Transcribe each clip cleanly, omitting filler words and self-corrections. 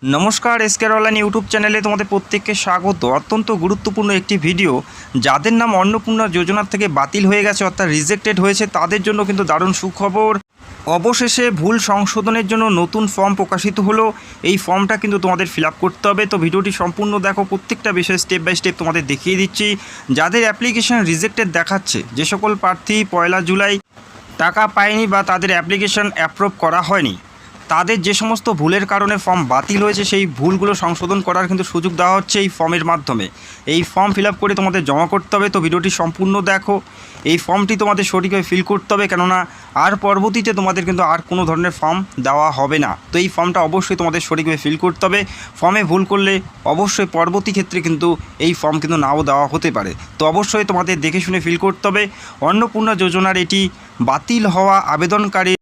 নমস্কার, এসকেআর online YouTube চ্যানেলে তোমাদের প্রত্যেককে স্বাগত। অত্যন্ত গুরুত্বপূর্ণ একটি ভিডিও। যাদের নাম অন্নপূর্ণা যোজনার থেকে বাতিল হয়ে গেছে অর্থাৎ রিজেক্টেড হয়েছে তাদের জন্য কিন্তু দারুণ সুখবর। অবশেষে ভুল সংশোধনের জন্য নতুন ফর্ম প্রকাশিত হলো। এই ফর্মটা কিন্তু তোমাদের ফিল আপ করতে হবে। তো ভিডিওটি সম্পূর্ণ দেখো, প্রত্যেকটা বিষয় স্টেপ বাই স্টেপ তোমাদের দেখিয়ে দিচ্ছি। যাদের অ্যাপ্লিকেশন রিজেক্টেড দেখাচ্ছে, যে সকল প্রার্থী 1 জুলাই টাকা পায়নি বা তাদের অ্যাপ্লিকেশন অ্যাপ্রুভ করা হয়নি, তাদের যে সমস্ত ভুলের কারণে ফর্ম বাতিল হয়েছে সেই ভুলগুলো সংশোধন করার কিন্তু সুযোগ দেওয়া হচ্ছে এই ফর্মের মাধ্যমে। এই ফর্ম ফিল আপ করে তোমাদের জমা করতে হবে। তো ভিডিওটি সম্পূর্ণ দেখো। এই ফর্মটি তোমাদের সঠিকভাবে ফিল করতে হবে, কেননা আর পরবর্তীতে তোমাদের কিন্তু আর কোনো ধরনের ফর্ম দেওয়া হবে না। তো এই ফর্মটা অবশ্যই তোমাদের সঠিকভাবে ফিল করতে হবে। ফর্মে ভুল করলে অবশ্যই পরবর্তী ক্ষেত্রে কিন্তু এই ফর্ম কিন্তু নাও দেওয়া হতে পারে। তো অবশ্যই তোমাদের দেখে শুনে ফিল করতে হবে। অন্নপূর্ণা যোজনার এটি বাতিল হওয়া আবেদনকারী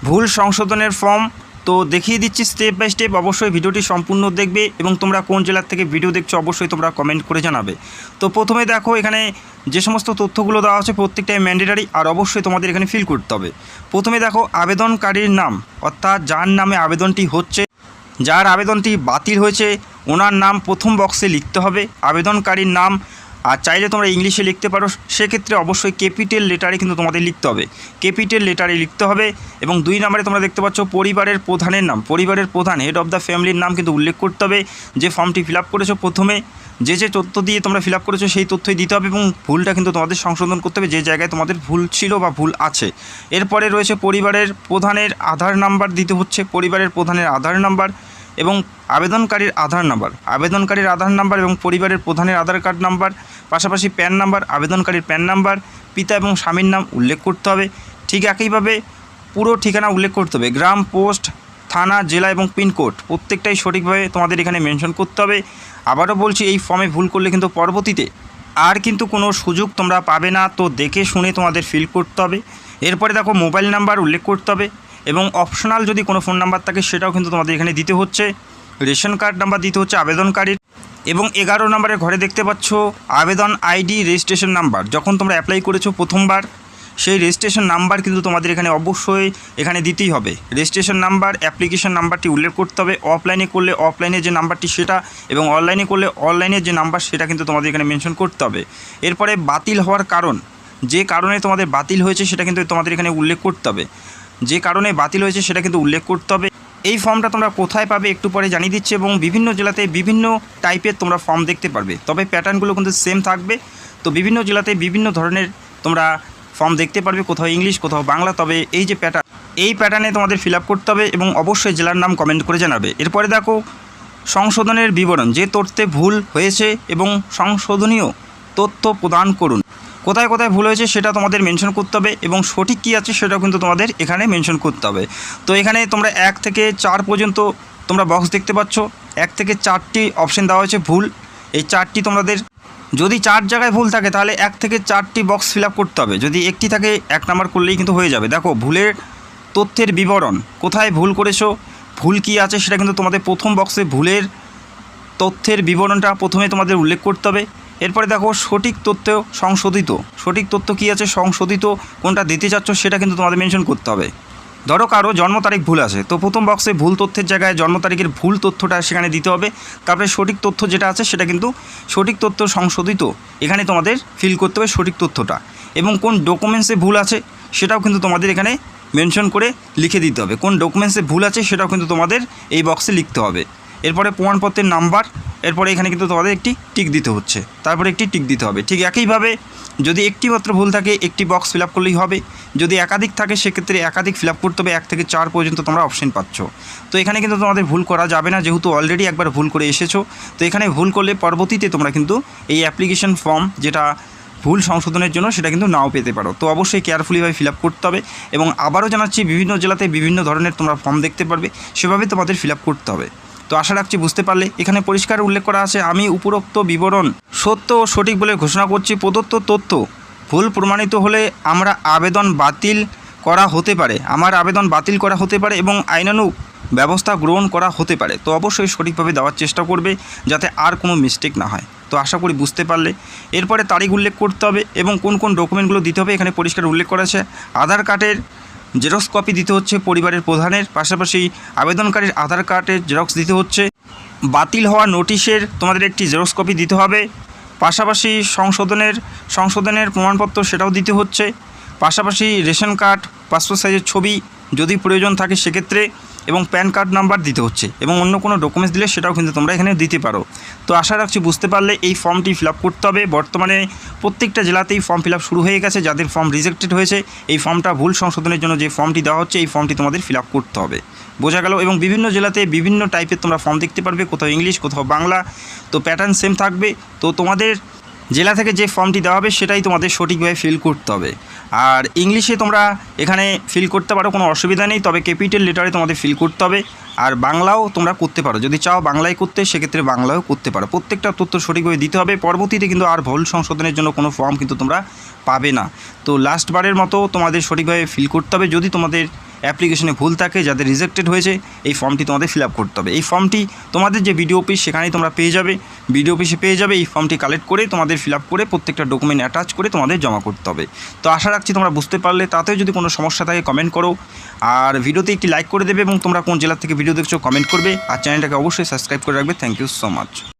ভুল সংশোধনের ফর্ম। তো দেখিয়ে দিচ্ছি স্টেপ বাই স্টেপ। অবশ্যই ভিডিওটি সম্পূর্ণ দেখবে এবং তোমরা কোন জেলার থেকে ভিডিও দেখছো অবশ্যই তোমরা কমেন্ট করে জানাবে। তো প্রথমে দেখো, এখানে যে সমস্ত তথ্যগুলো দেওয়া আছে প্রত্যেকটাই ম্যান্ডেটারি আর অবশ্যই তোমাদের এখানে ফিল করতে হবে। প্রথমে দেখো, আবেদনকারীর নাম অর্থাৎ যার নামে আবেদনটি হচ্ছে, যার আবেদনটি বাতিল হয়েছে ওনার নাম প্রথম বক্সে লিখতে হবে, আবেদনকারীর নাম। আর চাইলে তোমরা ইংলিশে লিখতে পারো, সেক্ষেত্রে অবশ্যই ক্যাপিটাল লেটারে কিন্তু তোমাদের লিখতে হবে, ক্যাপিটাল লেটারে লিখতে হবে। এবং 2 নম্বরে তোমরা দেখতে পাচ্ছ পরিবারের প্রধানের নাম, পরিবারের প্রধান হেড অফ দ্য ফ্যামিলির নাম কিন্তু উল্লেখ করতে হবে। যে ফর্মটি ফিল আপ করেছো প্রথমে যে তথ্য দিয়ে তোমরা ফিল আপ করেছো সেই তথ্যই দিতে হবে এবং ভুলটা কিন্তু তোমাদের সংশোধন করতে হবে যে জায়গায় তোমাদের ভুল ছিল বা ভুল আছে। এরপরে রয়েছে পরিবারের প্রধানের আধার নাম্বার দিতে হচ্ছে, পরিবারের প্রধানের আধার নাম্বার এবং আবেদনকারীর আধার নাম্বার, আবেদনকারীর আধার নাম্বার এবং পরিবারের প্রধানের আধার কার্ড নাম্বার, পাশাপাশি প্যান নাম্বার, আবেদনকারীর প্যান নাম্বার, পিতা এবং স্বামীর নাম উল্লেখ করতে হবে। ঠিক একইভাবে পুরো ঠিকানা উল্লেখ করতে হবে, গ্রাম, পোস্ট, থানা, জেলা এবং পিনকোড প্রত্যেকটাই সঠিকভাবে তোমাদের এখানে মেনশন করতে হবে। আবারও বলছি, এই ফর্মে ভুল করলে কিন্তু পরবর্তীতে আর কিন্তু কোনো সুযোগ তোমরা পাবে না। তো দেখে শুনে তোমাদের ফিল করতে হবে। এরপরে দেখো, মোবাইল নাম্বার উল্লেখ করতে হবে এবং অপশনাল যদি কোনো ফোন নাম্বার থাকে সেটাও কিন্তু তোমাদের এখানে দিতে হচ্ছে। রেশন কার্ড নাম্বার দিতে হচ্ছে আবেদনকারীর এবং 11 নম্বরের ঘরে দেখতে পাচ্ছ আবেদন আইডি, রেজিস্ট্রেশন নাম্বার। যখন তোমরা অ্যাপ্লাই করেছো প্রথমবার সেই রেজিস্ট্রেশন নাম্বার কিন্তু তোমাদের এখানে অবশ্যই এখানে দিতেই হবে। রেজিস্ট্রেশন নাম্বার, অ্যাপ্লিকেশন নাম্বারটি উল্লেখ করতে হবে। অফলাইনে করলে অফলাইনে যে নাম্বারটি সেটা এবং অনলাইনে করলে অনলাইনের যে নাম্বার সেটা কিন্তু তোমাদের এখানে মেনশন করতে হবে। এরপরে বাতিল হওয়ার কারণ, যে কারণে তোমাদের বাতিল হয়েছে সেটা কিন্তু তোমাদের এখানে উল্লেখ করতে হবে, যে কারণে বাতিল হয়েছে সেটা কিন্তু উল্লেখ করতে হবে। এই ফর্মটা তোমরা কোথায় পাবে একটু পরে জানিয়ে দিচ্ছি এবং বিভিন্ন জেলাতে বিভিন্ন টাইপের তোমরা ফর্ম দেখতে পারবে, তবে প্যাটার্নগুলো কিন্তু সেম থাকবে। তো বিভিন্ন জেলাতে বিভিন্ন ধরনের তোমরা ফর্ম দেখতে পারবে, কোথাও ইংলিশ কোথাও বাংলা। তবে এই যে প্যাটার্ন, এই প্যাটার্নে তোমাদের ফিল আপ করতে হবে এবং অবশ্যই জেলার নাম কমেন্ট করে জানাবে। এরপরে দেখো, সংশোধনের বিবরণ, যে তথ্যে ভুল হয়েছে এবং সংশোধনীয় তথ্য প্রদান করুন। কোথায় কোথায় ভুল হয়েছে সেটা তোমাদের মেনশন করতে হবে এবং সঠিক কী আছে সেটাও কিন্তু তোমাদের এখানে মেনশন করতে হবে। তো এখানে তোমরা 1 থেকে 4 পর্যন্ত তোমরা বক্স দেখতে পাচ্ছ। 1 থেকে 4টি অপশন দেওয়া হয়েছে ভুল। এই 4টি তোমাদের যদি 4 জায়গায় ভুল থাকে তাহলে 1 থেকে 4টি বক্স ফিল আপ করতে হবে। যদি একটি থাকে 1 নাম্বার করলেই কিন্তু হয়ে যাবে। দেখো, ভুলের তথ্যের বিবরণ, কোথায় ভুল করেছো, ভুল কী আছে সেটা কিন্তু তোমাদের প্রথম বক্সে ভুলের তথ্যের বিবরণটা প্রথমে তোমাদের উল্লেখ করতে হবে। এরপরে দেখো, সঠিক তথ্য সংশোধিত, সঠিক তথ্য কী আছে, সংশোধিত কোনটা দিতে চাচ্ছ সেটা কিন্তু তোমাদের মেনশন করতে হবে। ধরো কারো জন্ম তারিখ ভুল আছে, তো প্রথম বক্সে ভুল তথ্যের জায়গায় জন্ম তারিখের ভুল তথ্যটা সেখানে দিতে হবে। তারপরে সঠিক তথ্য যেটা আছে সেটা কিন্তু সঠিক তথ্য সংশোধিত এখানে তোমাদের ফিল করতে হবে সঠিক তথ্যটা। এবং কোন ডকুমেন্টসে ভুল আছে সেটাও কিন্তু তোমাদের এখানে মেনশন করে লিখে দিতে হবে। কোন ডকুমেন্টসে ভুল আছে সেটাও কিন্তু তোমাদের এই বক্সে লিখতে হবে। এরপরে প্রমাণপত্রের নাম্বার, এরপরে এখানে কিন্তু তোমাদের একটি টিক দিতে হচ্ছে, তারপরে একটি টিক দিতে হবে। ঠিক একইভাবে যদি একটি মাত্র ভুল থাকে একটি বক্স ফিল আপ করলেই হবে, যদি একাধিক থাকে সেক্ষেত্রে একাধিক ফিল আপ করতে হবে। 1 থেকে 4 পর্যন্ত তোমরা অপশন পাচ্ছ। তো এখানে কিন্তু তোমাদের ভুল করা যাবে না, যেহেতু অলরেডি একবার ভুল করে এসেছো। তো এখানে ভুল করলে পরবর্তীতে তোমরা কিন্তু এই অ্যাপ্লিকেশন ফর্ম যেটা ভুল সংশোধনের জন্য সেটা কিন্তু নাও পেতে পারো। তো অবশ্যই কেয়ারফুলিভাবে ফিল আপ করতে হবে এবং আবারও জানাচ্ছি বিভিন্ন জেলাতে বিভিন্ন ধরনের তোমরা ফর্ম দেখতে পারবে, সেভাবে তোমাদের ফিল আপ করতে হবে। তো আশা রাখছি বুঝতে পারলে। এখানে পরিষ্কার উল্লেখ করা আছে, আমি উপরোক্ত বিবরণ সত্য ও সঠিক বলে ঘোষণা করছি। প্রদত্ত তথ্য ভুল প্রমাণিত হলে আমার আবেদন বাতিল করা হতে পারে, আমার আবেদন বাতিল করা হতে পারে এবং আইনানুগ ব্যবস্থা গ্রহণ করা হতে পারে। তো অবশ্যই সঠিকভাবে দেওয়ার চেষ্টা করবে যাতে আর কোনো মিস্টেক না হয়। তো আশা করি বুঝতে পারলে। এরপরে তারিখ উল্লেখ করতে হবে এবং কোন কোন ডকুমেন্টগুলো দিতে হবে এখানে পরিষ্কার উল্লেখ করা আছে। আধার কার্ডের জেরক্স কপি দিতে হচ্ছে পরিবারের প্রধানের, পাশাপাশি আবেদনকারীর আধার কার্ডের জেরক্স দিতে হচ্ছে। বাতিল হওয়া নোটিশের তোমাদের একটি জেরক্স কপি দিতে হবে, পাশাপাশি সংশোধনের প্রমাণপত্র সেটাও দিতে হচ্ছে, পাশাপাশি রেশন কার্ড, পাসপোর্ট সাইজের ছবি যদি প্রয়োজন থাকে সেক্ষেত্রে, এবং প্যান কার্ড নাম্বার দিতে হচ্ছে, এবং অন্য কোনো ডকুমেন্টস দিলে সেটাও কিন্তু তোমরা এখানে দিতে পারো। তো আশা রাখছি বুঝতে পারলে এই ফর্মটি ফিল আপ করতে হবে। বর্তমানে প্রত্যেকটা জেলাতেই ফর্ম ফিল আপ শুরু হয়ে গেছে। যাদের ফর্ম রিজেক্টেড হয়েছে, এই ফর্মটা ভুল সংশোধনের জন্য যে ফর্মটি দেওয়া হচ্ছে এই ফর্মটি তোমাদের ফিল আপ করতে হবে, বোঝা গেল। এবং বিভিন্ন জেলাতে বিভিন্ন টাইপের তোমরা ফর্ম দেখতে পারবে, কোথাও ইংলিশ, কোথাও বাংলা, তো প্যাটার্ন সেম থাকবে। তো তোমাদের জেলা থেকে যে ফর্মটি দেওয়া হবে সেটাই তোমাদের সঠিকভাবে ফিল করতে হবে। আর ইংলিশে তোমরা এখানে ফিল করতে পারো, কোনো অসুবিধা নেই, তবে ক্যাপিটাল লেটারে তোমাদের ফিল করতে হবে। আর বাংলাও তোমরা করতে পারো, যদি চাও বাংলায় করতে সেক্ষেত্রে বাংলাও করতে পারো। প্রত্যেকটা তথ্য সঠিকভাবে দিতে হবে। পরবর্তীতে কিন্তু আর ভুল সংশোধনের জন্য কোনো ফর্ম কিন্তু তোমরা পাবে না। তো লাস্টবারের মতো তোমাদের সঠিকভাবে ফিল করতে হবে। যদি তোমাদের অ্যাপ্লিকেশনে ভুল থাকে, যাদের রিজেক্টেড হয়েছে, এই ফর্মটি তোমাদের ফিল আপ করতে হবে। এই ফর্মটি তোমাদের যে বিডিও অফিস সেখানেই তোমরা পেয়ে যাবে, বিডিও অফিসে পেয়ে যাবে। এই ফর্মটি কালেক্ট করে তোমাদের ফিল আপ করে প্রত্যেকটা ডকুমেন্ট অ্যাটাচ করে তোমাদের জমা করতে হবে। তো আশা রাখছি তোমরা বুঝতে পারলে। তাতেও যদি কোনো সমস্যা থাকে কমেন্ট করো, আর ভিডিওতে একটি লাইক করে দেবে, এবং তোমরা কোন জেলা থেকে ভিডিও দেখছো কমেন্ট করবে, আর চ্যানেলটাকে অবশ্যই সাবস্ক্রাইব করে রাখবে। Thank you so much.